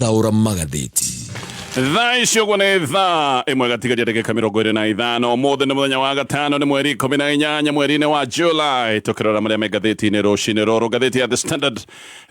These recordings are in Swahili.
taura magatheti thaa icio guo nĩ thaa ĩmwe gatigaria ndagĩka 25 ũmũthĩ nĩ mũthenya wa gatano nĩ mweri 18 mweri-inĩ wa July tũkĩrora marĩa me ngathĩti-inĩ rũcinĩ rũrũ ngathĩti ya The Standard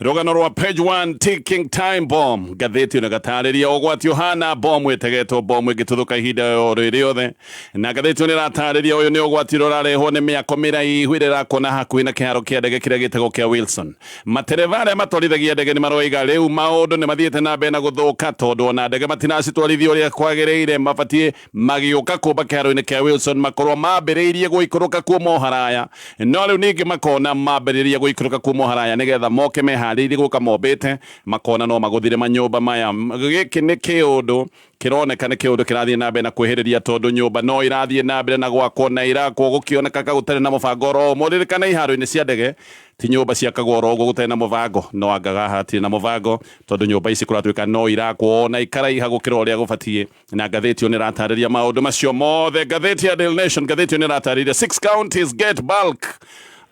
rũgano rwa page 1 ticking time bomb ngathĩti ĩno gatarĩria ũgwati ũhana bomu ĩtegetwo bomu ĩgĩtuthũka ihinda rĩrĩ rĩothe na ngathĩti ĩno ĩratarĩria ũyũ nĩ ũgwati rũrarehwo nĩ mĩako mĩraihu ĩrĩa ĩrakona hakuhĩ na kĩharo kĩa ndege kĩrĩa gĩtagwo kĩa Wilson matereva arĩa matwarithagia ndege nĩ maroiga rĩu maũndũ nĩ mathiĩte na mbere na gũthũka tondũ ona ndege matinacitwarithia ũrĩa kwagĩrĩire mabatie magĩũka kũmba kĩharo-inĩ kĩa Wilson makorwo mambĩrĩirie gũikũrũka kuuma haraya no rĩu ningĩ makona mambĩrĩirie gũikũrũka kuuma haraya nĩgetha moke meharĩirie gũka mombĩte makona no magũthire manyũmba maya gĩkĩ nĩ kĩũndũ kĩroneka nĩ kĩũndũ kĩrathiĩ na mbere na kwĩhĩrĩria tondũ nyũmba no irathiĩ na mbere na gwakwo na irakwo gũkĩoneka gũtarĩ na mũbango oro mũririkana iharo-inĩ cia ndege ti nyũmba ciakagwo oro ũguo gũtarĩ na mũbango no angaga hatirĩ na mũbango tondũ nyũmba ici kũratuĩka no irakwo na ikaraiha gũkĩra ũrĩa gũbatiĩ na ngathĩti ĩyo nĩ ĩratarĩria maũndũ macio mothe ngathĩti ya Daily Nation ngathĩti ĩyo nĩ ĩratarĩria 6 counties get bulk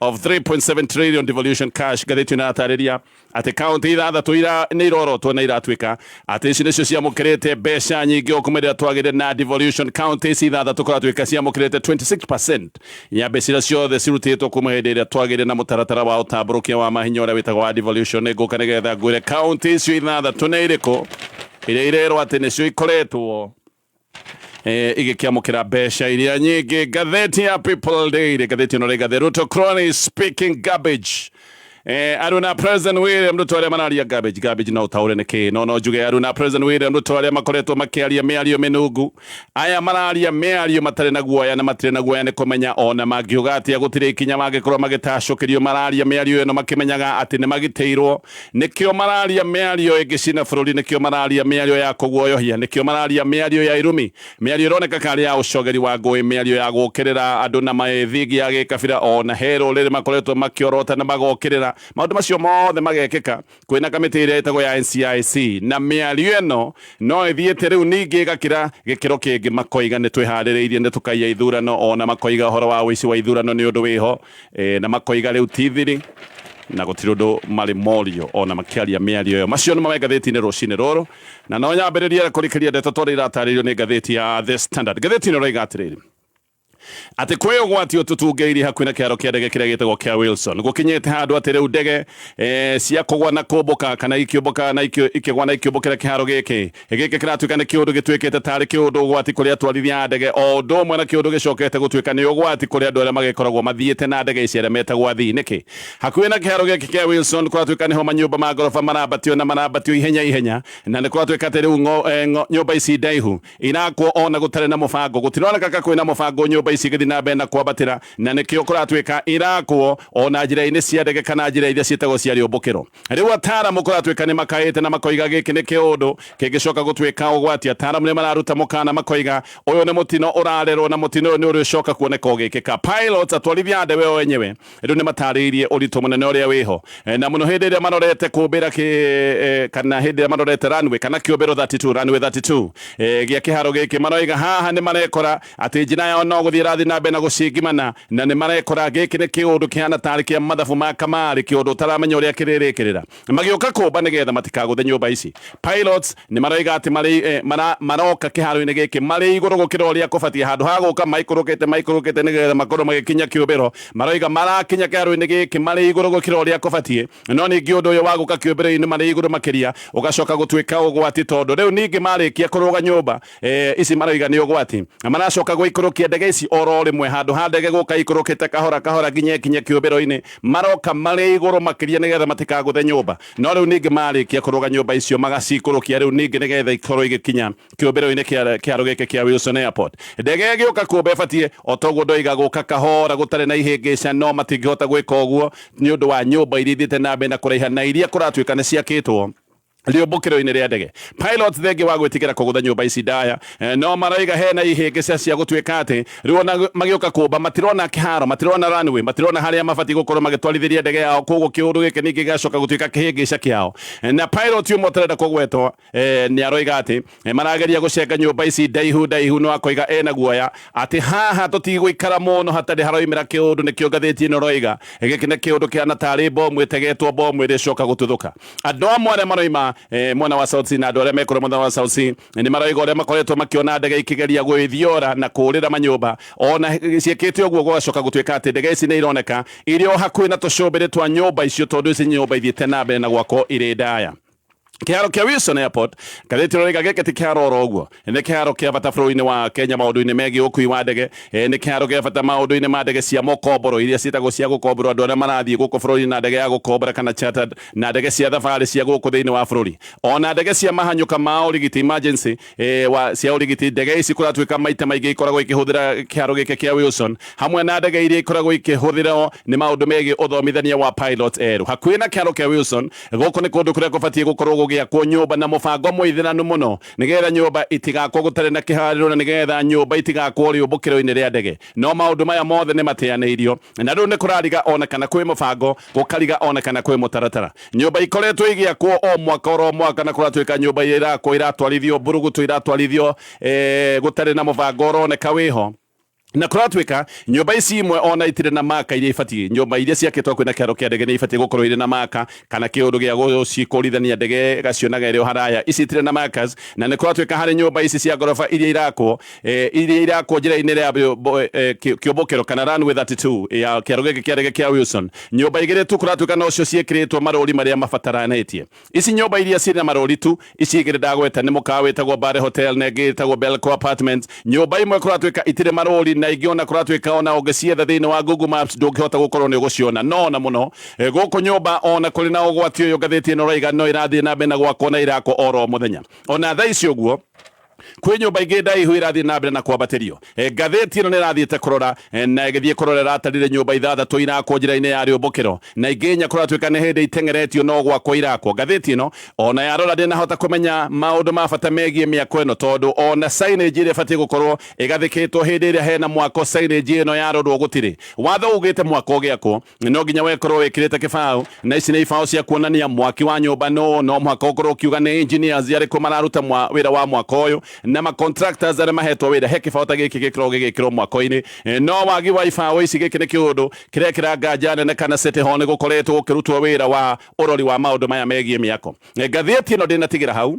of 3.7 trillion devolution cash ngathĩti ĩyo nĩ ĩratarĩria atĩ kaunti ithathatũ nĩ irorotwo na iratuĩka atĩ ici nĩcio ciamũkĩrĩte mbeca nyingĩ ũkũmĩrĩra twagĩrĩre na devolution counties ithathatũ kũratuĩka ciamũkĩrĩte 26% ya mbeca iria ciothe cirutĩtwo kuma hĩndĩ ĩrĩa twagĩrĩre na mũtaratara wa ũtambũrũkia wa mahinya ũrĩa wĩtagwo wa devolution ngũka nĩgetha ngwĩre kaunti icio ithathatũ nĩ irĩkũ iria irerwo atĩ nĩcio ikoretwo igĩkĩamũkĩra mbeca iria nyingĩ ngathĩti ya People Daily ngathĩti ĩno rĩga the Ruto cronies speaking garbage aruna President William Ruto arĩa mararia garbage no utaure nĩkĩ no njuge aruna President William Ruto arĩa makoretwo makĩaria mĩario mĩnungu aya mararia mĩario matarĩ na guoya na matirĩ na guoya nĩ kũmenya ona mangĩuga atĩa gũtirĩ ikinya mangĩkorwo magĩtacũkĩrio mararia mĩario ĩno makĩmenyaga atĩ nĩ magitĩirwo nĩkĩo mararia mĩario ĩngĩcina bũrũri nĩkĩo mararia mĩario ya kũguoyohia nĩkĩo mararia mĩario ya irumi mĩario ĩroneka karĩ ya ũcogeri wa ngũĩ mĩario ya gũkĩrĩra andũ na maethigi ya gĩkabira ona hero rĩrĩ makoretwo makĩorota na magokĩrĩra maũndũ macio mothe magekĩka kwĩna kamĩtĩ ĩrĩa ĩtagwo ya NCIC na mĩario ĩno no ĩthiĩte rĩu ningĩ ĩgakĩra gĩkĩro kĩngĩ makoiga nĩ twĩharĩrĩirie nĩ tũkaiya ithurano ona makoiga ũhoro wa ũici wa ithurano nĩ ũndũ wĩho na makoiga rĩu ti thiri na gũtirĩ ũndũ marĩ morio ona makĩaria mĩario ĩyo macio nĩ ngathĩti-inĩ rũcinĩ rũrũ na no nyambĩrĩrie kũrĩkĩria ndeto tondũ iratarĩrio nĩ ngathĩti ya The Standard ngathĩti-inĩ roiga atĩrĩrĩ atĩ kwĩ ũgwati ũtũtungĩirie hakuhĩ na kĩharo kĩa ndege kĩrĩa gĩtagwo kĩa Wilson gũkinyĩte handũ atĩ rĩu ndege cia kũgwa na kũmbũka kana ikĩũmbũka na ikĩgwa na ikĩũmbũkĩra kĩharo gĩkĩ kĩratuĩka nĩ kĩũndũ gĩtuĩkĩte tarĩ kĩũndũ ũgwati kũrĩ atwarithia a ndege o ũndũ ũmwe na kĩũndũ gĩcokete gũtuĩka nĩ ũgwati kũrĩ andũ arĩa magĩkoragwo mathiĩte na ndege ici arĩa metagwo athii nĩkĩ hakuhĩ na kĩharo gĩkĩ kĩa Wilson kũratuĩka nĩho manyũmba ma ngoroba marambatio na marambatio ihenya na nĩ kũratuĩka atĩ rĩu nyũmba ici ndaihu irakwo ona gũtarĩ na mũbango gũtironeka kwĩna mũbango nyũmba ici gĩthiĩ na mbere na kwambatĩra na nĩkĩo kũratuĩka irakwo ona njĩra-inĩ cia ndege kana njĩra iria ciĩtagwo cia rĩũmbũkĩro rĩu ataaramu kũratuĩka nĩ makaĩte na makoiga gĩkĩ nĩ kĩũndũ kĩngĩcoka gũtuĩka ũgwati ataaramu nĩ mararuta mũkana makoiga ũyũ nĩ mũtino ũrarerwo na mũtino ũyũ nĩ ũrĩcoka kuoneka ũgĩkĩka pilots atwarithia a ndege o enyewe rĩu nĩ matarĩirie ũritũ mũnene ũrĩa wĩho na mũno hĩndĩ ĩrĩa marorete kũmbĩra kana hĩndĩ ĩrĩa marorete runway kana kĩũmbĩro 32 runway 32 gĩa kĩharo gĩkĩ maroiga haha nĩ marekora atĩ njĩra yao no gũthiĩ ĩrathiĩ na mbere na gũcingimana na nĩ marekora gĩkĩ nĩ kĩũndũ kĩhana tarĩ kĩa mathabu ma kamarĩ kĩũndũ ũtaramenya ũrĩa kĩrĩrĩkĩrĩra magĩũka kũmba nĩgetha matikagũthe nyũmba ici pilots nĩ maroiga atĩ maroka kĩharo-inĩ gĩkĩ marĩ igũrũ gũkĩra ũrĩa kũbatiĩ handũ ha gũka maikũrũkĩte nĩgetha makorwo magĩkinya kĩũmbĩro maroiga marakinya kĩharo-inĩ gĩkĩ marĩ igũrũ gũkĩra ũrĩa kũbatiĩ no ningĩ ũndũ ũyũ wa gũka kĩũmbĩro-inĩ marĩ igũrũ makĩria ũgacoka gũtuĩka ũgwati tondũ rĩu ningĩ marĩkia kũrũga nyũmba ici maroiga nĩ ũgwati na maracoka gũikũrũkia ndege ici oro rĩmwe handũ ha ndege gũka ikũrũkĩte kahora nginya ikinye kĩũmbĩro-inĩ maroka marĩ igũrũ makĩria nĩgetha matikagũthe nyũmba no rĩu ningĩ marĩkia kũrũga nyũmba icio magacikũrũkia rĩu ningĩ nĩgetha ikorwo igĩkinya kĩũmbĩro-inĩ kĩharo gĩkĩ kĩa Wilson Airport ndege ĩgĩũka kũmba ĩbatiĩ o toguo ndoiga gũka kahora gũtarĩ na ihĩngĩca no matingĩhota gwĩka ũguo nĩ ũndũ wa nyũmba iria ithiĩte na mbere na kũraiha na iria kũratuĩka nĩ ciakĩtwo rĩũmbũkĩro-inĩ rĩa ndege pilots thengi wa gwĩtigĩra kũgũtha nyũmba ici ndaya no maroiga hena ihĩngĩca cia gũtuĩka atĩ rĩu ona magĩũka kũmba matirona kĩharo matirona runway matirona harĩa mabatiĩ gũkorwo magĩtwarithĩria ndege yao koguo kĩũndũ gĩkĩ ningĩ gĩgacoka gũtuĩka kĩhĩngĩca kĩao na pilot ũmwe ũtarenda kũgwetwo nĩ aroiga atĩ marageria gũcenga nyũmba ici ndaihu no akoiga ena guoya atĩ haha tũtigũikara mũno hatarĩ haroimĩra kĩũndũ nĩkĩo ngathĩti ĩno roiga gĩkĩ nĩ kĩũndũ kĩhana tarĩ bomu ĩtegetwo bomu ĩrĩcoka gũtuthũka andũ amwe arĩa maroima mwana wa South na andå arä a mekå mwana wa South nä maroiga å rä a makoretwo makiona ndege ikigeria gwithiora na kå ma nyåmba ona ciäkä te å guo gwacoka gå tuä ka atä ndege ici nä ironeka irä o hakuä na tå cåmbä rä twa nyåmba icio tondå ici nyåmba ithiä te na mbere na gwakwo irä ndaya Kiharo kia Wilson Airport gatheti roriga geke ti kiharo oro guo ni kiharo kia bata bũrũri-inĩ wa Kenya maũndũ-inĩ megiĩ ũkui wa ndege ni kiharo kia bata maũndũ-inĩ ma ndege cia mũkomboro iria ciĩtagwo cia gũkomborwo andũ arĩa marathiĩ gũkũ bũrũri na ndege ya gũkombora kana chartered na ndege cia thabarĩ cia gũkũ thĩinĩ wa bũrũri ona ndege cia mahanyũka ma ũrigiti emergency cia ũrigiti ndege ici kũratuĩka maita maingĩ ikoragwo ikĩhũthĩra kiharo gĩkĩ kia Wilson hamwe na ndege iria ikoragwo ikĩhũthĩrwo nĩ maũndũ megiĩ ũthomithania wa pilots erũ hakuhĩ na kiharo kia Wilson gũkũ nĩ kũndũ kũrĩa gũbatiĩ gũkorwo gũgĩakwo nyũmba na mũbango mũithĩranu mũno nĩgetha nyũmba itigakwo gũtarĩ na kĩharĩro na nĩgetha nyũmba itigakwo rĩũmbũkĩro-inĩ rĩa ndege no maũndũ maya mothe nĩ mateanĩirio na rĩu nĩ kũrariga ona kana kwĩ mũbango gũkariga ona kana kwĩ mũtaratara nyũmba ikoretwo igĩakwo o mwaka oro mwaka na kũratuĩka nyũmba iria irakwo iratwarithio mbũrũgũtũ iratwarithio gũtarĩ na mũbango ũroneka wĩho na kũratuĩka nyũmba ici imwe ona itirĩ na maka iria ibatiĩ nyũmba iria ciakĩtwo kwĩna kĩharo kĩa ndege nĩ ibatiĩ gũkorwo irĩ na maka kana kĩũndũ gĩa gũcikũrithania ndege gacionaga ĩrĩ o haraya ici itirĩ na markers na nĩ kũratuĩka harĩ nyũmba ici cia ngoroba iria irakwo njĩra-inĩ rĩa kĩũmbũkĩro kana runway 32 ya kĩharo gĩkĩ kĩa ndege kĩa Wilson nyũmba igĩrĩ tu kũratuĩka nocio ciĩkĩrĩtwo marũri marĩa mabataranĩtie ici nyũmba iria cirĩ na marũri tu ici igĩrĩ ndagweta nĩ mũkawa wĩtagwo Bare Hotel na ĩngĩ ĩtagwo Belco Apartments nyũmba imwe kũratuĩka itirĩ marũri na ingiona kũratuĩka ona ũngĩcietha thĩinĩ wa Google Maps ndũngĩhota gũkorwo nĩ ũgũciona no na mũno gũkũ nyũmba ona kũrĩ na ũgwati ũyũ ngathĩti ĩno ũraiga no irathiĩ na mbere na gwakwo na irakwo oro mũthenya ona thaa ici ũguo kwĩ nyũmba ingĩ ndaihu irathiĩ na mbere na kwambatĩrio ngathĩti ĩno nĩ ĩrathiĩte kũrora na ĩgĩthiĩ kũrora ĩratarire nyũmba ithathatũ irakwo njĩra-inĩ ya rĩũmbũkĩro na ingĩ inya kũratuĩka nĩ hĩndĩ itengeretio no gwakwo irakwo ngathĩti ĩno ona yarora ndĩnahota kũmenya maũndũ ma bata megiĩ mĩako ĩno tondũ ona signage ĩrĩa ĩbatiĩ gũkorwo ĩgathĩkĩtwo hĩndĩ ĩrĩa hena mwako signage ĩno yarorwo gũtirĩ watho ugĩte mwako ũgĩakwo no nginya wekorwo wĩkĩrĩte kĩbaũ na ici nĩ ibaũ cia kuonania mwaki wa nyũmba no mwaka ũkorwo ũkiuga nĩ engineers arĩkũ mararuta wĩra wa mwako ũyũ na ma contractors arĩa mahetwo wĩra he kĩbaũ ta gĩkĩ gĩkorwo gĩgĩkĩrwo mwako-inĩ no wagi wa ibaũ ici gĩkĩ nĩ kĩũndũ kĩrekĩra nganja nene kana City Hall nĩ gũkoretwo gũkĩrutwo wĩra wa ũrori wa maũndũ maya megiĩ mĩako ngathĩti ĩno ndĩnatigĩra hau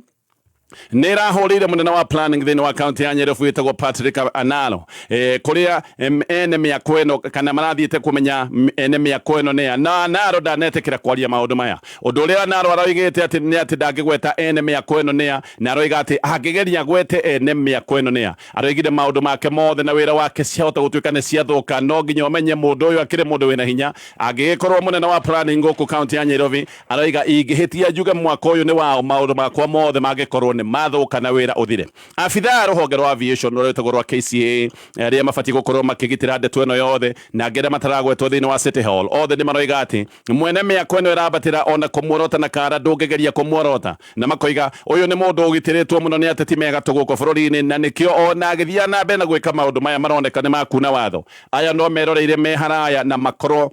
nĩ ĩrahũrĩire mũnene wa planning thĩinĩ wa kaunti ya Nyeri wĩtagwo Patrick Analo kũrĩa ene mĩako ĩno kana marathiĩte kũmenya ene mĩako ĩno nĩa na Analo ndanetĩkĩra kwaria maũndũ maya ũndũ ũrĩa Analo aroigĩte atĩ nĩ atĩ ndangĩgweta ene mĩako ĩno nĩa na aroiga atĩ angĩgeria gwete ene mĩako ĩno nĩa aroigire maũndũ make mothe na wĩra wake ciahota gũtuĩka nĩ ciathũka no nginya ũmenye mũndũ ũyũ akĩrĩ mũndũ wĩna hinya angĩgĩkorwo mũnene wa planning gũkũ kaunti ya Nyeri aroiga ingĩhĩtia njuge mwako ũyũ nĩ wao maũndũ makwa mothe mangĩkorwo nĩ mathũka na wĩra ũthire abithaa rũhonge rwa aviation rwĩtagwo rwa KCA arĩa mabatiĩ gũkorwo makĩgitĩra ndeto ĩno yothe na angĩ arĩa mataragwetwo thĩinĩ wa City Hall othe nĩ maroiga atĩ mwene mĩako ĩno ĩrambatĩra ona kũmuorota na kara ndũngĩgeria kũmuorota na makoiga ũyũ nĩ mũndũ ũgitĩrĩtwo mũno nĩ ateti mega tũgũkũ bũrũri-inĩ na nĩkĩo ona agĩthiaga na mbere na gwĩka maũndũ maya maroneka nĩ makuna watho aya no meroreire me haraya na makorwo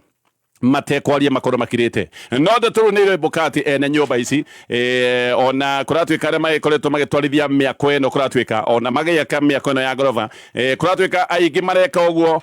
matekwaria makorwo makirĩte no ndeto rĩu nĩ rĩmbũka atĩ ene nyũmba ici ona kũratuĩka arĩa magĩkoretwo magĩtwarithia mĩako ĩno kũratuĩka ona magĩaka mĩako ĩno ya ngoroba kũratuĩka aingĩ mareka ũguo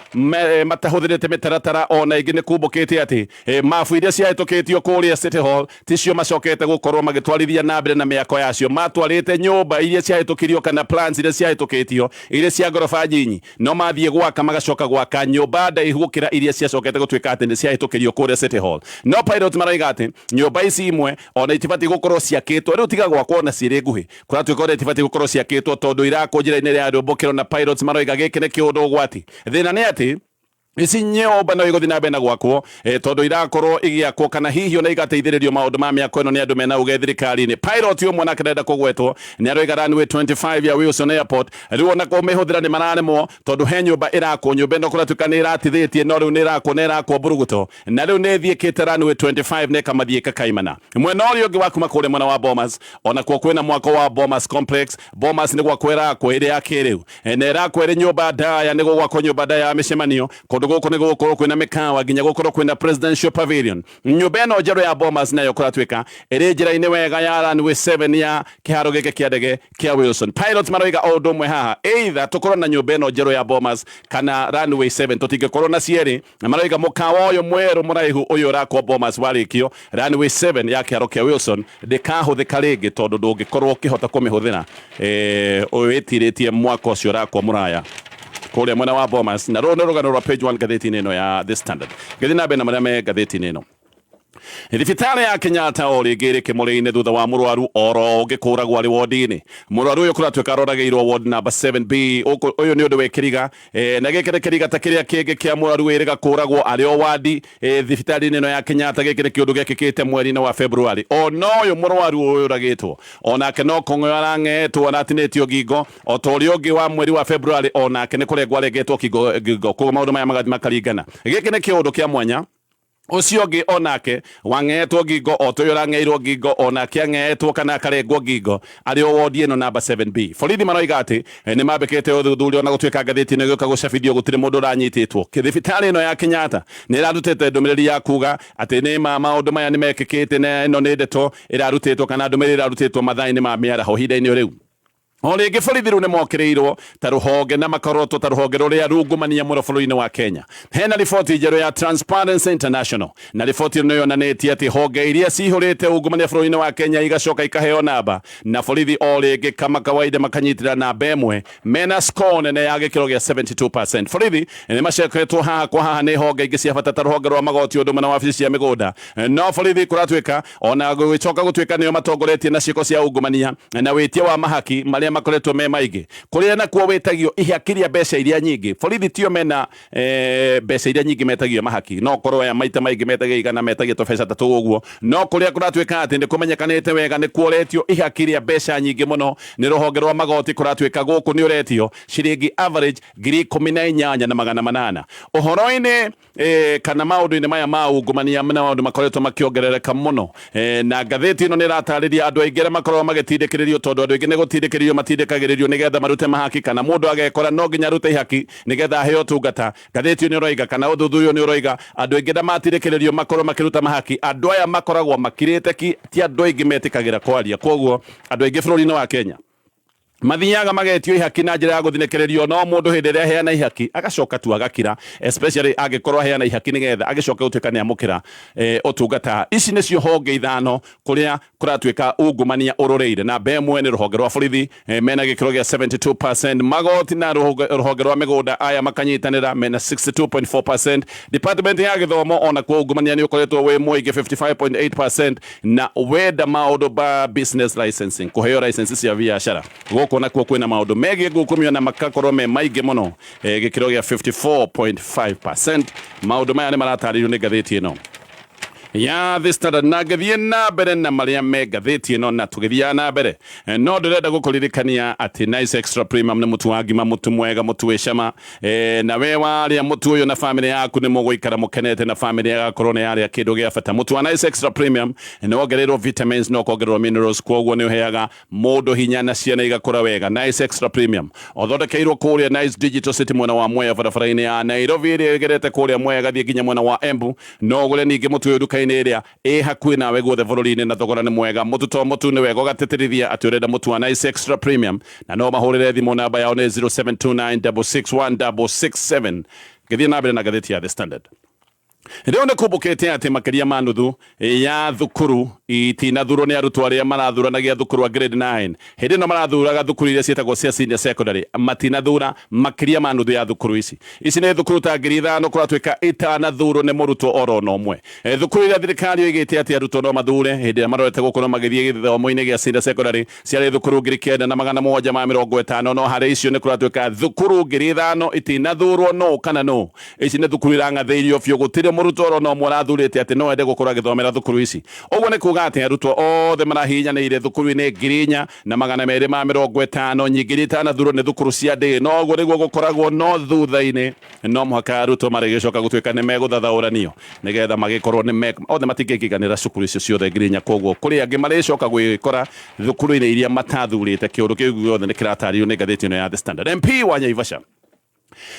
matahũthĩrĩte mĩtaratara ona ingĩ nĩ kumbũkĩte atĩ mabu iria ciahĩtũkĩtio kũrĩa City Hall ticio macokete gũkorwo magĩtwarithia na mbere na mĩako yacio matwarĩte nyũmba iria ciahĩtũkirio kana plans iria ciahĩtũkĩtio iria cia ngoroba nyinyi no mathiĩ gwaka magacoka gwaka nyũmba ndaihu gũkĩra iria ciacokete gũtuĩka atĩ nĩ ciahĩtũkirio kũrĩa City Hall no pilot maroiga atĩ nyũmba ici imwe ona itibatiĩ gũkorwo ciakĩtwo rĩu tiga gwakwo na cirĩ nguhĩ kũratuĩka ona itibatiĩ gũkorwo ciakĩtwo tondũ irakwo njĩra-inĩ rĩa rĩũmbũkĩro na pilots maroiga gĩkĩ nĩ kĩũndũ ũgwati thĩna nĩ atĩ ici nyũmba no igũthiĩ na mbere na gwakwo tondũ irakorwo igĩakwo kana hihi ona igateithĩrĩrio maũndũ ma mĩako ĩno nĩ andũ mena ũge thirikari-inĩ pilot ũmwe nake ndenda kũgwetwo nĩ aroiga runway 25 ya Wilson Airport rĩu ona kũmĩhũthĩra nĩ mararemwo tondũ he nyũmba ĩrakwo nyũmba ĩno kũratuĩka nĩ ĩratithĩtie no rĩu nĩ ĩrakwo mbũrũgũtũ na rĩu nĩ ĩthiĩkĩte runway 25 na ĩkamathiĩ ĩkakaimana mwena ũrĩa ũngĩ wa kuma kũrĩa mwena wa Bomas ona kuo kwĩna mwako wa Bomas Complex Bomas nĩ gwakwo ĩrakwo ĩrĩ ya kĩrĩu na ĩrakwo ĩrĩ nyũmba ndaya nĩ gwakwo nyũmba ndaya ya mĩcemanio kũndũ tondu guku ni gukorwo kwina mikawa nginya gukorwo kwina presidential pavilion. Nyumba ino njeru ya Bomas nayo kuratwika iri njira-ini wega ya runway 7 ya kiharo giki kia ndege kia Wilson. Pilots maroiga o undu umwe haha, either tukorwo na nyumba ino njeru ya Bomas kana runway 7 tutingikorwo na cieri. Na maroiga mukawa uyu mweru muraihu uyu urakwo Bomas warikio runway 7 ya kiharo kia Wilson ndikahuthika ringi tondu ndungikorwo ukihota kumihuthira uyu itiritie mwaka ucio urakwo muraya kuria mwena wa Bomas. Na rũũ nĩ rũgano rwa page 1 gatheti-inĩ ĩno ya The Standard. Gĩthiĩ na mbere na marĩa me gatheti-inĩ ĩno. Thibitarĩ ya Kenyatta o rĩngĩ ĩrĩ kĩmũrĩ-inĩ thutha wa mũrwaru oro ũngĩ kũragwo arĩ wodi-inĩ. Mũrwaru ũyũ kũratuĩka aroragĩirwo ward number 7B. Ũyũ nĩ ũndũ wĩ kĩriga, na gĩkĩ nĩ kĩriga ta kĩrĩa kĩngĩ kĩa mũrwaru wĩrĩga kũragwo arĩ o wadi thibitarĩ-inĩ ĩno ya Kenyatta. Gĩkĩ nĩ kĩũndũ gĩkĩkĩte mweri-inĩ wa February. Ona ũyũ mũrwaru ũyũ ũragĩtwo onake no kũng'o arang'etwo na atinĩtio ngingo o ta ũrĩa ũngĩ wa mweri wa February onake nĩ kũrengwo arengetwo ngingo. Koguo maũndũ maya magathi makaringana. Gĩkĩ nĩ kĩũndũ kĩa mwanya. Ucio ũngĩ onake wang'etwo ngingo o ta ũyũ ũrang'eirwo ngingo onake ang'etwo kana akarengwo ngingo arĩ o wodi ĩno number 7B. Borithi maroiga atĩ nĩ mambĩkĩte ũthuthuria ona gũtuĩka ngathĩti-inĩ gĩũka gũcabithio gũtirĩ mũndũ ũranyitĩtwo. Thibitarĩ ĩno ya Kenyatta nĩ ĩrarutĩte ndũmĩrĩri ya kuga atĩ nĩ maũndũ maya nĩ mekĩkĩte na ĩno nĩ ndeto ĩrarutĩtwo kana ndũmĩrĩri ĩrarutĩtwo mathaa-inĩ ma mĩaraho ihinda-inĩ rĩu. O rĩngĩ borithi rĩu nĩ mokĩrĩirwo ta rũhonge na makorotwo ta rũhonge rũrĩa rungumania mũno bũrũri-inĩ wa Kenya. Hena riboti njerũ ya Transparency International na riboti ĩno yonanĩtie atĩ honge iria cihũrĩte ungumania bũrũri-inĩ wa Kenya igacoka ikaheo namba, na borithi o rĩngĩ kama kawaida makanyitĩrĩra namba ĩmwe mena score nene ya gĩkĩro gĩa 72%. Borithi nĩ maceketwo haha kwa haha nĩ honge ingĩ cia bata ta rũhonge rwa magoti ũndũ ũmwe na wabici cia mĩgũnda. No borithi kũratuĩka ona gũgĩcoka gũtuĩka nĩo matongoretie na ciĩko cia ungumania na wĩtia wa mahaki marĩa makoretwo me maingĩ kuria nakuo wĩtagio ihakiria mbeca iria nyingĩ. Borithi tio mena mbeca iria nyingĩ metagio mahaki, no korwo ya maita maingĩ metagio igana metagio tũbeca tatũ ũguo. No kũrĩa kũratuĩka atĩ nĩ kũmenyekanĩte wega nĩ kuoretio ihakiria mbeca nyingĩ mũno nĩ rũhonge rwa magoti. Kũratuĩka gũkũ nĩ ũretio ciringi average 18,800. Ũhoro-inĩ kana maũndũ-inĩ maya ma ungumania na maũndũ makoretwo makĩongerereka mũno, na ngathĩti ĩno nĩ ĩratarĩria andũ aingĩ arĩa makoragwo magĩtindĩkĩrĩrio, tondũ andũ aingĩ nĩ gũtindĩkĩrĩrio matindĩkagĩrĩrio nĩgetha marute mahaki, kana mũndũ agekora no nginya arute ihaki nĩgetha aheo tungata. Ngathĩti nĩ ũroiga kana ũthuthuria nĩ ũroiga andũ aingĩ matindĩkĩrĩrio makorwo makĩruta mahaki. Andũ aya makoragwo makirĩte ti andũ aingĩ metĩkagĩra kwaria. Koguo andũ aingĩ bũrũri-inĩ wa Kenya mathiaga magetio ihaki na njĩra ya gũthinĩkĩrĩrio. No mũndũ hĩndĩ ĩrĩa aheana ihaki agacoka tu agakira, especially angĩkorwo aheana ihaki nĩgetha agĩcoka gũtuĩka nĩ amũkĩra ũtungata. Ici nĩcio honge ithano kũrĩa kũratuĩka ungumania ũrũrĩire. Namba ĩmwe nĩ rũhonge rwa borithi mena gĩkĩro gĩa 72%. Magoti na rũhonge rwa mĩgũnda aya makanyitanĩra mena 62.4%. Department ya gĩthomo ona kwa ungumania nĩ ũkoretwo wĩ mũingĩ 55.8%. Na wenda maũndũ ba business licensing, kũheo license cia biacara, gũkũ nakuo kwĩna maũndũ megiĩ ngũkumio na makakorwo me maingĩ mũno, gĩkĩro gĩa 54.5%. Maũndũ maya nĩ maratarĩrio nĩ ngathĩti ĩno ya The Standard. Na ngĩthiĩ na mbere na marĩa me ngathĩti ĩno na tũgĩthiaga na mbere, no ndĩrenda gũkũririkania atĩ Nice Extra Premium nĩ mũtu wa ngima, mũtu mwega, mũtu wĩ cama. Na we warĩa mũtu ũyũ na famĩlĩ yaku nĩ mũgũikara mũkenete na famĩlĩ yagakorwo nĩ yarĩa kĩndũ gĩa bata. Mũtu wa Nice Extra Premium nĩ wongererwo vitamins no kongererwo minerals, koguo nĩ ũheaga mũndũ hinya na ciana igakũra wega. Nice Extra Premium ũthondekeirwo kũrĩa Nice Digital City mwena wa Mwea barabara-inĩ ya Nairobi ĩrĩa ĩgerete kũrĩa Mwea gathiĩ nginya mwena wa Embu. No ũgũre ningĩ mũtu ũyũ nduka-inĩ ĩrĩa hakuhĩ nawe guothe bũrũri-inĩ na thogora nĩ mwega. Mũtu to mũtu nĩ wega ũgatĩtĩrithia atĩ ũrenda mũtu wa Nice Extra Premium, na no mahũrĩre thimũ namba yao nĩ 0729661667. Gĩthiĩ na mbere na ngathĩti ya The Standard. Rĩu nĩ kumbũkĩte atĩ makĩria ma nuthu ya thukuru itinathurwo nĩ arutwo arĩa marathuranagia thukuru wa grade 9. Hĩndĩ ĩno marathuraga thukuru iria ciĩtagwo cia senior secondary, matinathura makĩria ma nuthu ya thukuru ici. Ici nĩ thukuru ta 5,000 kũratuĩka itanathurwo nĩ mũrutwo oro na ũmwe. Thukuru iria thirikari oigĩte atĩ arutwo no mathure hĩndĩ ĩrĩa marorete gũkorwo magĩthiĩ gĩthomo-inĩ gĩa senior secondary ciarĩ thukuru 9,750. No harĩ icio nĩ kũratuĩka thukuru 5,000 itinathurwo no kana no. Ici nĩ thukuru irang'athĩirio biũ, gũtirĩ mũrutwo oro no mũrathurĩte atĩ no ende gũkorwo agĩthomera thukuru ici. Ũguo nĩ kuga atĩ arutwo othe marahihinyanĩire thukuru-inĩ 4,250 nyingĩ iria itanathurwo nĩ thukuru cia ndĩ. No ũguo nĩguo gũkoragwo no thutha-inĩ, no mũhaka arutwo marĩgĩcoka gũtuĩka nĩ megũthathaũranio nĩgetha magĩkorwo othe matingĩkĩganĩra cukuru icio ciothe 4,000. Koguo kũrĩ angĩ marĩcoka gwĩkora thukuru-inĩ iria matathurĩte. Kĩũndũ kĩu gĩothe nĩ kĩratarĩrio nĩ ngathĩti ĩno ya The Standard. MP wa Naivasha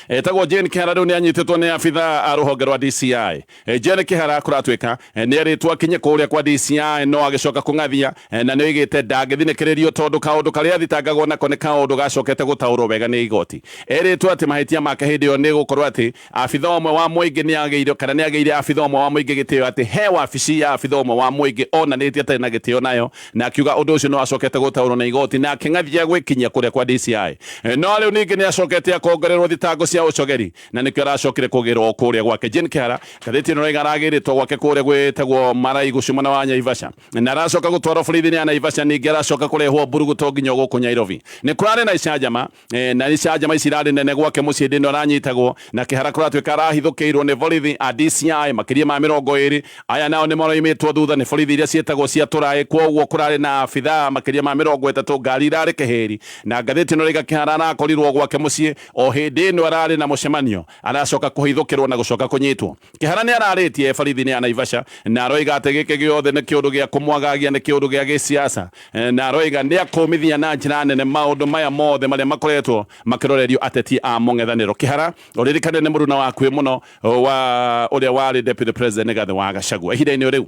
etagwo Jane Kihara riu ni anyitetwo ni abitha a ruhonge rwa DCI. Jane Kihara kuratwika ni aritwo akinye kuria kwa DCI no agicoka kungathia na ni oigite ndangithinikirerio tondu kaundu karia athitangagwo nako ni kaundu gacokete gutaurwo wega ni igoti. Eritwo ati mahitia make hindi yo ni gukorwo ati abitha omwe wa muingi ni ageire kana ni ageire abitha omwe wa muingi gitio ati he wabici ya abitha omwe wa muingi onanitie atari na gitio nayo na akiuga undu ucio no acokete gutaurwo na igoti na akingathia gwikinyia kuria kwa DCI. No riu ningi ni acokete akongererwo thitango cia ucogeri na nikio aracokire kugirwo kuria gwake. Jane Kihara gatheti no rega aragiritwo gwake kuria gwetagwo Maraigu cumana wa Naivasha na aracoka gutwarwo borithi ni Naivasha ningi aracoka kurehwo Mburuguto nginya guku Nairobi. Ni kurari na icanjama na icanjama icirari nene gwake mucii ndino aranyitagwo na Kihara kuratwika arahithukiirwo ni borithi a DCI makiria ma 20 aya nao ni maroimitwo thutha ni borithi iria cietagwo cia turae kwoguo kurari na abitha makiria ma 30 ngari irari keheri na gatheti no rega Kihara arakorirwo gwake mucii o hindi no arari na mucemanio aracoka kuhithukirwo na gucoka kunyitwo. Kihara ni araritie borithi ni Naivasha na aroiga ati giki giothe ni kiundu gia kumwagagia ni kiundu gia gisiasa na aroiga ni akumithia na njira nene maundu maya mothe maria makoretwo makirorerio ateti a mung'ethaniro. Kihara uririkane ni muruna wa kwi muno wa uria wari deputy president Rigathi wa Gachagua ihinda-ini riu.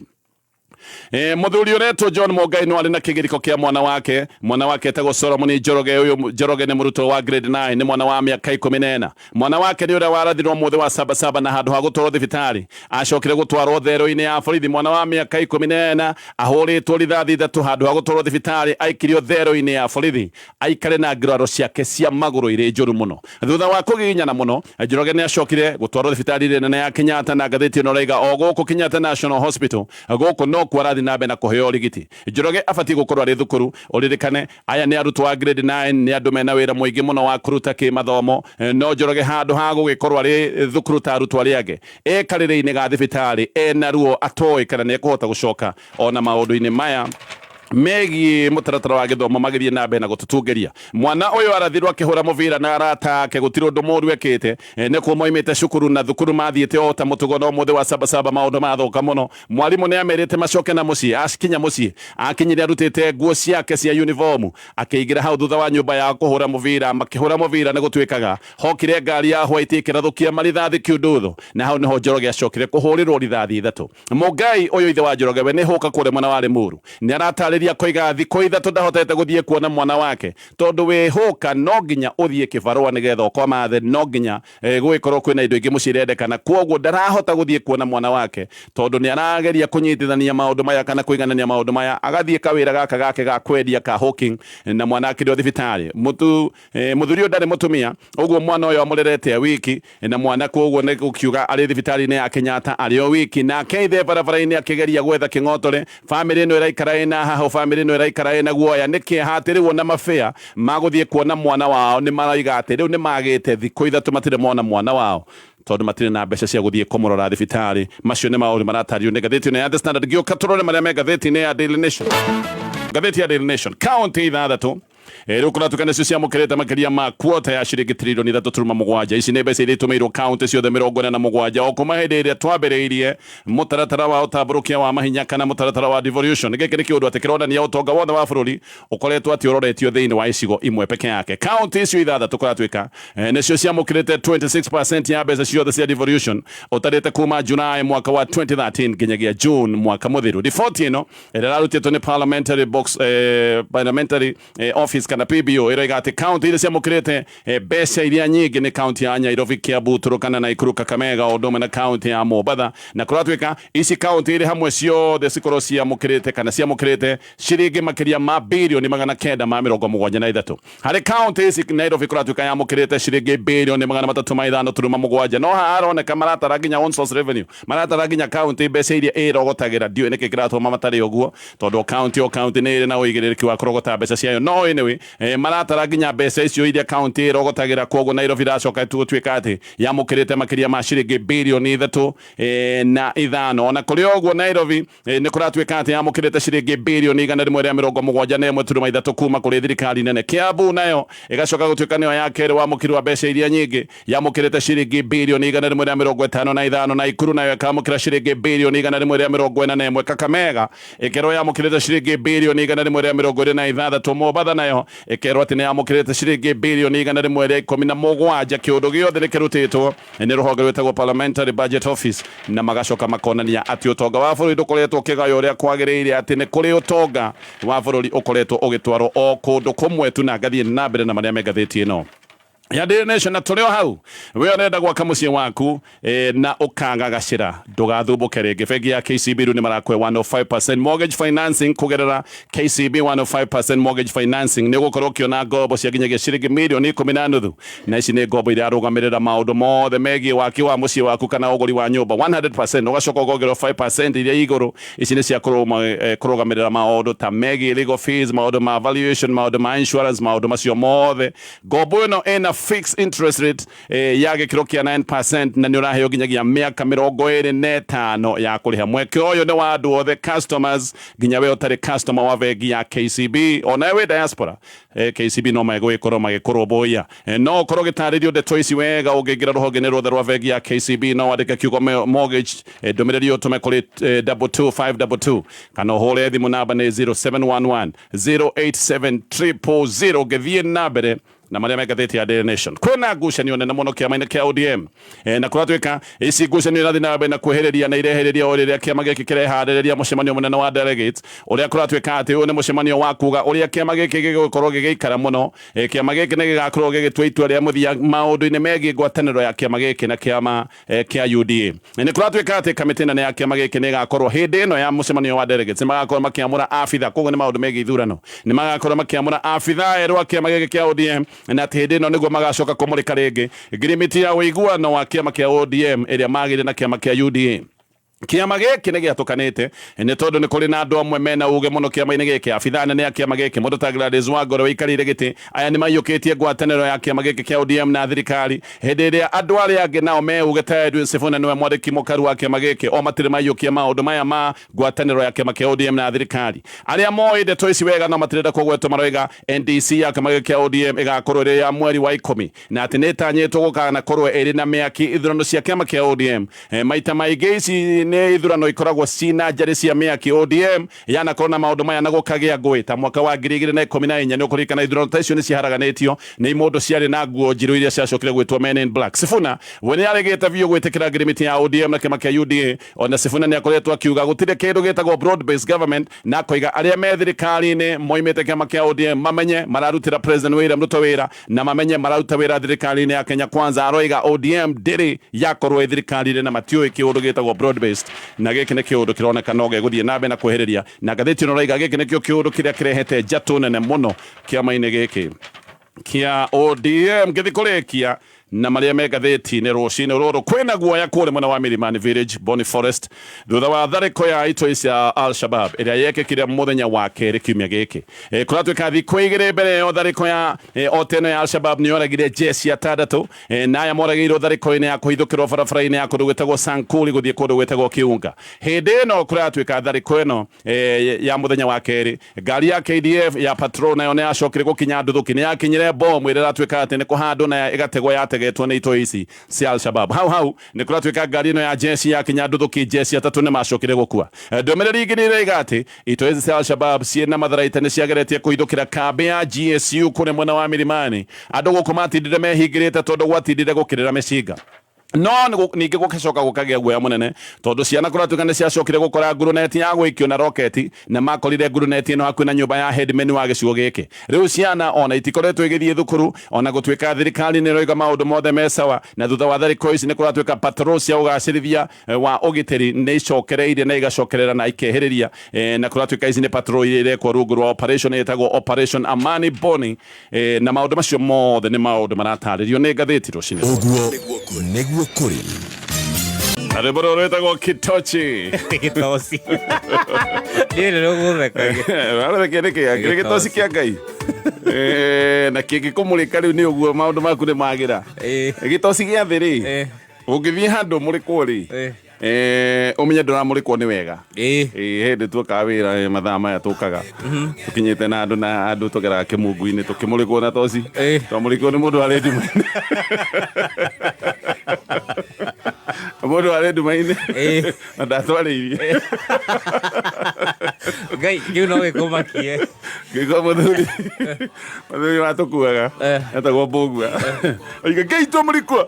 Muthuri uretwo John Mugai no ari na kigiriko kia mwana wake etagwo Solomon Njoroge. Uyu Njoroge ni murutwo wa grade 9 ni mwana wa miaka 14. Mwana wake ni uria warathirwo muthe wa Sabasaba na handu ha gutwarwo thibitari acokire gutwarwo thero-ini ya borithi. Mwana wa miaka 14 ahuritwo rithathi ithatu handu ha gutwarwo thibitari aikirio thero-ini ya borithi aikare na nguraro ciake cia maguru iri njuru muno. Thutha wa kugiginyana muno Njoroge ni acokire gutwarwo thibitari nene ya Kenyatta na gatheti no raiga o guku Kenyatta National Hospital guku no kwarathi na bena kuheo rigiti. Njoroge abati gukorwo ari thukuru uririkane aya ni arutwo wa grade 9 ni andu mena wira muingi muno wa kuruta ki mathomo no Njoroge handu ha gugikorwo ari thukuru ta arutwo ari ange ekarire-ini ga thibitari ena ruo atoi kana ni kuhota gucoka ona maundu-ini maya megi mutaratara wa githomo magithie na mbere na gututungeria. Mwana uyu arathirwo akihura muvira na arata ake gutiro ndomoru ekete ne ko moimete cukuru na thukuru mathiete o ta mutugo no muthe wa Sabasaba maundu mathoka muno. Mwalimu ni amerite macoke na mucii acikinya mucii akinyire arutite nguo ciake cia uniform akiingira hau thutha wa nyumba ya kuhura muvira makihura muvira ne gutwikaga hokire ngari ya white ikirathukia marithathi kiunduthu na hau niho Njoroge acokire kuhurirwo rithathi ithatu. Mugai uyu ithe wa Njoroge we ni huka kure mwana wa Limuru ni aratari koiga thiko ithatu ndahotete guthie kuona mwana wake tondu we huka no nginya uthie kibarua nigetha ukoma the no nginya gwikorwo kwina indo ingi mucirendekana kwoguo ndarahota guthie kuona mwana wake tondu ni arageria kunyitithania maundu maya kana kuiganania maundu maya agathie kawira gaka gake ga kwendia ka hawking na mwana akirio thibitari muthuri ndari mutumia uguo mwana uyu amurerete wiki na mwana kwoguo ni gukiuga ari thibitari-ini ya Kenyatta ari o wiki na keithe barabara-ini akigeria gwetha king'otore family ino iraikara ina haha family no iraikara ina guoya niki hatiriwo na mafia maguthie kuona mwana wao ni maraiga ati riu ni magite thiko ithatu matire mona mwana wao tondu matire na mbeca cia guthie kumurora thibitari. Macio ni mauri maratario ni gatheti ya The Standard gio katorore maria me gatheti ya Daily Nation. Gatheti ya Daily Nation county ithathatu riu kuratukana cio cia mukirite makiria ma quota ya ciringi trilioni 3.7. Ici ni mbeca iria itumirwo county ciothe 47 o kuma hindi iria twambiriirie mutaratara wa utamburukia wa mahinya kana mutaratara wa devolution. Giki ni kiundu ati kironania utonga wothe wa bururi ukoretwo ati uroretio thiini wa icigo imwe peke yake. County icio ithathatu kuratwika nicio cia mukirite 26% ya mbeca ciothe cia devolution utarite kuma Julai mwaka wa 2013 nginyagia June mwaka muthiru. Report ino irarutitwo ni parliamentary office kana PBO ira igate county iria cia mukirite mbeca iria nyingi ni county ya Nairobi, Kiambu, Turkana, Nakuru, Kakamega o ndome na county ya Mombasa. Na kuratwika ici county iri hamwe ciothe cikorwo cia mukirite kana cia mukirite ciringi makiria ma bilioni 973 hari county ici Nairobi kuratwika ya mukirite ciringi bilioni 305.7 no haroneka maratara nginya on source revenue maratara nginya county mbeca iria irogotagira ndio niki kiratuma matari uguo tondu county ni iri na uigiriki wa kurogota mbeca ciayo no anyway maratara nginya mbeca icio iria county irogotagira kwoguo Nairobi racoka tutwika ati yamukirite makiria ma ciringi bilioni 3.5 ona kuri uguo Nairobi ni kuratwika ati yamukirite ciringi bilioni 171.3 kuma kuri thirikari nene. Kiambu nayo igacoka gutwika niyo yakere wa mukirwa mbeca iria nyingi yamukirite ciringi bilioni 155 na Ikuru nayo ikamukira ciringi bilioni 141. Kakamega ikero yamukirite ciringi bilioni 126. Mombasa nayo nayo ikerwo ati ni amukirite ciringi bilioni 117 kiundu giothe nikirutitwo ni ruhonge rwetagwo Parliamentary Budget Office na magacoka makonania ati utonga wa bururi ndukoretwo kigayo uria kwagiriire ati ni kuri utonga wa bururi ukoretwo ugitwarwo o kundu kumwe tu na ngathie na mbere na maria megatheti ino ya Daily Nation na tulio hau we onenda gwaka mucii waku na ukanga gacira ndugathumbuke ringi bengi ya KCB ru ni marakwe 105% mortgage financing kugerera KCB 105% mortgage financing ni gukorwo kiona ngombo cia nginyagia ciringi milioni 10 na ici ni ngombo iria arugamirira maundu mothe megie waki wa mucii waku kana uguri wa nyumba 100% ugacoka ugongerwo 5% iria iguru ici ni cia kurugamirira maundu ta megie legal fees maundu ma valuation maundu ma insurance maundu macio mothe ngombo ino ena fixed interest rate ya gikiro kia 9% na ni uraheo nginyagia miaka 25 ya kuriha mweke uyu ni wa andu othe customers nginya we utari customer wa bengi ya KCB ona we diaspora KCB no magwikorwo magikurumbuia no korwo gitaririo ndeto ici wega ungingira ruhonge ni ruthe rwa bengi ya KCB no wandike kiugo mortgage ndumiriri utume kuri 22522 kana hore thimu namba ni 0711 087 githie na mbere na maria megatheti ya Daily Nation kwina ngucanio nene muno kiama-ini kia ODM na kuratwika ici ngucanio irathi na mbere na kwehereria na irehereria o riria kiama giki kirehaririria mucemanio munene wa delegates uria kuratwika ati uyu ni mucemanio wa kuga uria kiama giki gigokorwo gigiikara muno kiama giki ni gigakorwo gigitwa itua ria muthia maundu-ini megie ngwataniro ya kiama giki na kiama kia UDA ni kuratwika ati kamiti nene ya kiama giki ni gakorwo hindi ino ya mucemanio wa delegates magakorwo makiamura afitha koguo ni maundu megie ithurano ni magakorwo makiamura afitha erwa kiama giki kia ODM na tihindi no niguo magacoka kumurika ringi ngirimiti ya uiguano wa kiama kia ODM iria magire na kiama kia UDA kiama giki ni giatukanite ni tondu ni kuri na andu amwe mena uge muno kiama-ini giki abitha nene ya kiama giki mundu ta Gladys Wangoro wikarire giti aya ni maiyukitie ngwataniro ya kiama giki kia ODM na thirikari hindi iria andu aria angi nao me uge ta Edwin Sifuna niwe mwandiki mukaru wa kiama giki o matire maiyukia maundu maya ma ngwataniro ya kiama kia ODM na thirikari aria moi ndeto ici wega no matirenda kugwetwo maroiga NDC ya kiama giki kia ODM igakorwo ri ya mweri wa 10 na ati nitanyitwo gukana korwo iri na miaki ithurano cia kiama kia ODM maita maingi ici ni ithurano ikoragwo cina njari cia miaki ODM yana korona maundu maya na gukagia ngui ta mwaka wa 2014 ni ukurikana ithurano ta icio ni ciharaganitio ni mundu ciari na nguo njiru iria ciacokire gwitwo Men in Black Sifuna we ni aregete biu gwitikira ngirimiti ya ODM na kiama kia UDA ona Sifuna ni akoretwo akiuga gutire kindu gitagwo broad based government na koiga aria me thirikari-ini moimite kiama kia ODM mamenye mararutira President William Ruto wira na mamenye mararuta wira thirikari-ini ya Kenya Kwanza aroiga ODM ndiri yakorwo thirikari-ini na matioi kiundu gitagwo broad based na giki ni kiundu kironeka no geguthie nambe na kwehereria na gatheti no raiga giki nikio kiundu kiria kirehete njatu nene muno kiama-ini giki kia ODM githikurikia na maria megatheti ni rucini ruru kwina guoya kuri mwena wa Milimani Village Boni Forest thutha wa thariko ya itoi cia Al-Shabab iria yekekire muthenya wa keri kiumia giki kuratwika thikũ igĩrĩ mbere yo thariko ya oteno ya Al-Shabab ni yoragire jesi atandatu na ya moragirwo thariko-ini ya kuhithukirwo barabara-ini ya kundu gwetagwo Sankuli guthie kundu gwetagwo Kiunga hindi ino kuratwika thariko ino ya muthenya wa keri ngari ya KDF ya patrol nayo ni yacokire gukinya nduthuki ni yakinyire bomu iria ratwika ati ni kuhandwo na igategwo yategetwo ni itoi ici cia Al-Shabab hau ni kuratwika ngari ino ya jesi ya kinya nduthuki jesi atatu ni macokire gukua ndomereri ingĩ nĩirauga ati itoi ici cia Al-Shabab ciĩna matharaita nĩ ciageretie kuhithukira kambi ya GSU kũrĩ mwena wa Milimani andũ gũkũ matindire mehingĩrĩte tondũ gwatindire gũkĩrĩra mĩcinga no ningi gukicoka gukagia guoya munene tondu ciana kuratwika ni ciacokire gukora nguruneti ya gwikio na roketi na makorire nguruneti ino hakuhi na nyumba ya headman wa gicigo giki riu ciana ona itikoretwo igithie thukuru ona gutwika thirikari ni roiga maundu mothe mesawa na thutha wa thariko ici ni kuratwika patrol cia ugacirithia wa ugitiri ni icokereirie na igacokerera na ikeheriria na kuratwika ici ni patrol irekwo rungu rwa operation yetagwo Operation Amani Boni na maundu macio mothe ni maundu marataririo ni ngatheti rucini niguo kuri ariboro retagwo Kitochi Kitosi ndire rugureka wala kereke ya Kitosi kia Ngai na kiki kumulika riu ni uguo maundu maku ni magira Kitosi gia thiri ungithie handu mulikwo ri umenye nduramulikwo ni wega hindi tuoka wira mathaa maya tukaga tukinyite na andu tugera kimungu-ini tukimulikwo na toci twamulikwo ni mundu aredi Mũndũ arĩ nduma-inĩ na ndatwarĩirie Ngai kiu no gĩkũmakie ngĩkwa mũthuri watũkuaga etagwo Mbũgua oiga Ngai itũ mũrikwa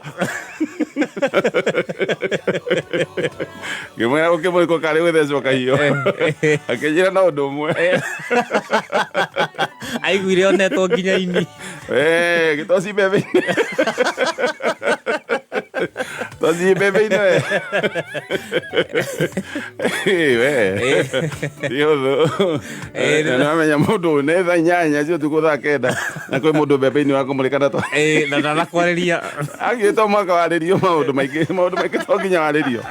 ngĩmwĩra gũkĩmũrikwo karĩ gũthecwo kahiũ akĩnjĩra na ũndũ ũmwe aiguire onetwo nginya ini gĩtoci mbembe-inĩ toci mbembe-inĩ we tiũthũ nĩwamenya mũndũ nĩ thaa inyanya cio tukũ thaa kenda na kwĩ mũndũ mbembe-inĩ wa kũmũrĩka na ndanakwarĩria agĩtwo mwaka warĩrio maũndũ maingĩ to nginya warĩrio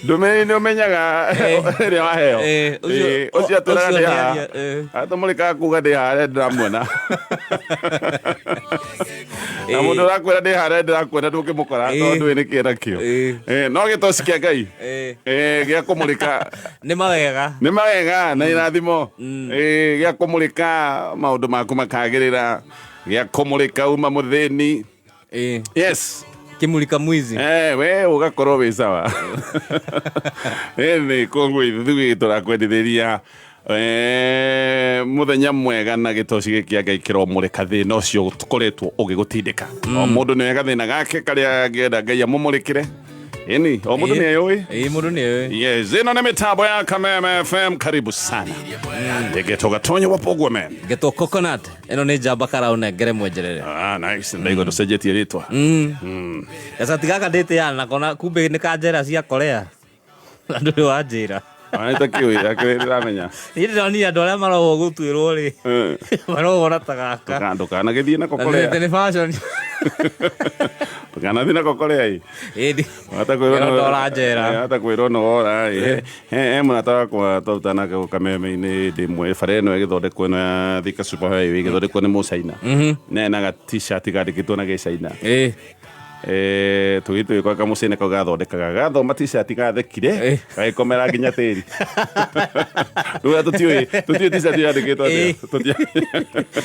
ndũmĩrĩri nĩ ũmenyaga rĩrĩa waheo ũcio atũraga ndĩ haha atũmũrĩkaga kuga ndĩ haha ndĩramuona na mũndũ ũrakwĩra ndĩ haha ndĩrakuona ndũngĩmũkora tondũ nĩ kĩena kĩo no gĩtoci kĩa Ngai gĩa kũmũrĩka nĩ mawega na irathimo gĩa kũmũrĩka maũndũ maku makagĩrĩra gĩa kũmũrĩka uma mũthĩni yes kimulika mwizi we ugakorwo wi sawa ene koguo ithuĩ tũrakwendithĩria muthenya mwega na gĩtoci gĩkĩ Ngai kĩromũrĩka thĩna ũcio tũkoretwo ũgĩgũtindĩka o mũndũ nĩ gathĩna gake karĩa angĩenda Ngai amũmũrĩkĩre eni o mũndũ nĩ ayũĩ mũndũ nĩ ayũĩ yes ĩno nĩ mĩtambo ya Kameme FM karibu sana ndegetwo gatonyo wa Mbũgua man getwo coconut ĩno nĩ njamba karaũnengere mwenjerere nice ndaigo tũcenjetie rĩtwa gacati gaka ndĩtĩana kona kumbe nĩ kanjera cia Korea andũ nĩ wa njĩra Ĩtakĩũĩ akĩrĩramenya nĩ andũ arĩa marohwo gũtuĩrwo rĩ marohwo ta gaka ndũkanagĩthiĩ nako Korea nĩ fashion ndũkanathiĩ nako Korea hata kwĩrwo no wora mũrata wakwa twaruta nake Kameme-inĩ ndĩmwe bara ĩno ĩgĩthondekwo ĩno ya Thika Super Highway ĩgĩthondekwo nĩ Mũcaina na ga t-shirt gandĩkĩtwo na Gĩcaina tũgĩtũĩ kwa Mũcaina kau gathondekaga gathoma t-shirt gathekire gagĩkomera nginya tĩri rĩu tũtiũĩ t-shirt yandĩkĩtwo atĩa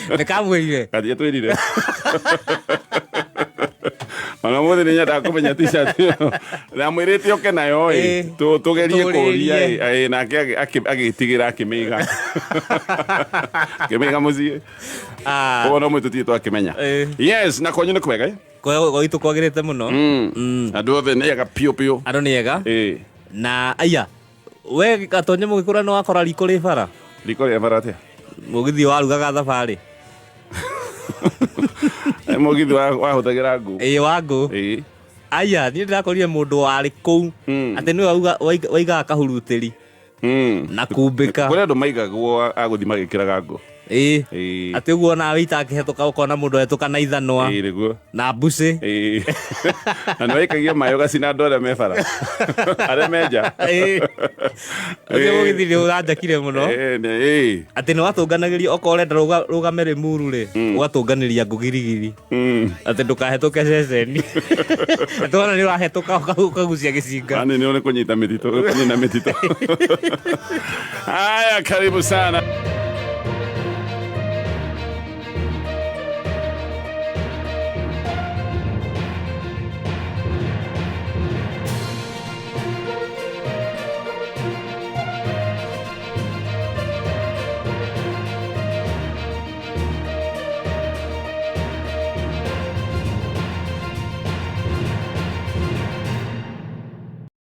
nĩ kamwĩrire kathie twĩrire ona mũthĩ nĩ nyendaga kũmenya t-shirt ĩyo na mwĩrĩte oke nayo tũgerie kũria nake agĩtigĩra akĩmĩiga mũciĩ koguo no mwĩ tũtirĩ twakĩmenya yes na kwanyu nĩ kwega gwitũ kwagĩrĩte mũno andũ othe nĩ ega piũ piũ andũ nĩ ega na aya we gatonye mũgĩkũra nĩ wakora riko rĩ bara atĩa mũgĩthiĩ warugaga thabarĩ mũgithi wahũthagĩra ngũ wa ngũ aya niĩ ndĩrakorire mũndũ warĩ kũu atĩ nĩwe waigaga kahurutĩri na kumbĩka kũrĩ andũ maigagwo agũthi magĩkĩraga ngũ atĩ ũguo nawe itakĩhetũka ũkona mũndũ hetũka na ithanwa na mbucĩ na nĩwaikagia maĩ ũgacina andũ arĩa me bara arĩa menja ũcio mũgithi nĩ ũranjakire mũno atĩ nĩ watũnganagĩria okorwo ũrenda rũgame Rĩmuru rĩ ũgatũnganĩria ngũgirigiri atĩ ndũkahetũke ceceni atĩ wona nĩ ũrahetũka ũkagucia gĩcinga nĩ kũnyita mĩtitũ haya karibu sana